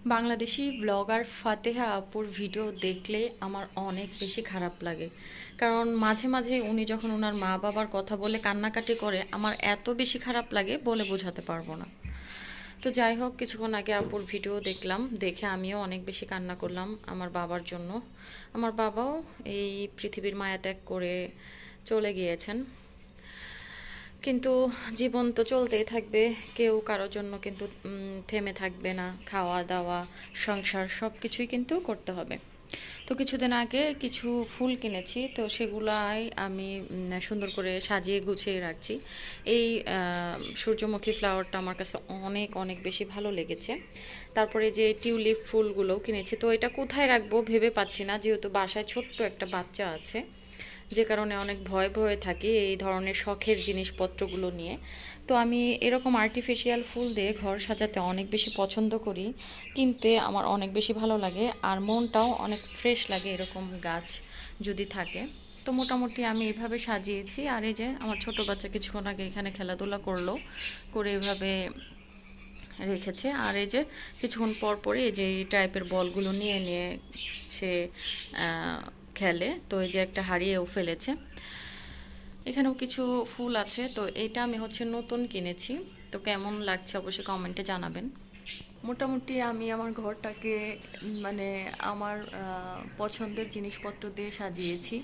Bangladeshi blogger ফাতেহা আপুর video দেখলে আমার অনেক বেশি খারাপ লাগে। কারণ মাঝে মাঝে উনি যখন ওনার মা বাবার কথা বলে কান্নাকাটি করে, আমার এত বেশি খারাপ লাগে বলে বোঝাতে পারবো না। তো যাই হোক, কিছুক্ষণ আগে আপুর ভিডিও দেখলাম, দেখে আমিও অনেক বেশি কান্না করলাম আমার বাবার জন্য। আমার বাবাও এই পৃথিবীর মায়া ত্যাগ করে চলে গিয়েছেন। কিন্তু জীবন তো চলতেই থাকবে, কেউ কারোর জন্য কিন্তু থেমে থাকবে না। খাওয়া দাওয়া, সংসার সব কিছুই কিন্তু করতে হবে। তো কিছুদিন আগে কিছু ফুল কিনেছি, তো সেগুলাই আমি সুন্দর করে সাজিয়ে গুছিয়ে রাখছি। এই সূর্যমুখী ফ্লাওয়ারটা আমার কাছে অনেক অনেক বেশি ভালো লেগেছে। তারপরে যে টিউলিপ ফুলগুলোও কিনেছি, তো এটা কোথায় রাখবো ভেবে পাচ্ছি না, যেহেতু বাসায় ছোট্ট একটা বাচ্চা আছে, যে কারণে অনেক ভয়ে ভয়ে থাকি এই ধরনের শখের জিনিসপত্রগুলো নিয়ে। তো আমি এরকম আর্টিফিশিয়াল ফুল দিয়ে ঘর সাজাতে অনেক বেশি পছন্দ করি, কিনতে আমার অনেক বেশি ভালো লাগে, আর মনটাও অনেক ফ্রেশ লাগে এরকম গাছ যদি থাকে। তো মোটামুটি আমি এভাবে সাজিয়েছি। আর এই যে আমার ছোট বাচ্চা কিছুক্ষণ আগে এখানে খেলাধুলা করলো, করে এভাবে রেখেছে। আর এই যে কিছুক্ষণ পর পরই এই যে এই টাইপের বলগুলো নিয়ে নিয়ে সে খেলে। তো এই যে একটা হারিয়েও ফেলেছে। এখানেও কিছু ফুল আছে, তো এটা আমি হচ্ছে নতুন কিনেছি। তো কেমন লাগছে অবশ্যই কমেন্টে জানাবেন। মোটামুটি আমি আমার ঘরটাকে মানে আমার পছন্দের জিনিসপত্র দিয়ে সাজিয়েছি।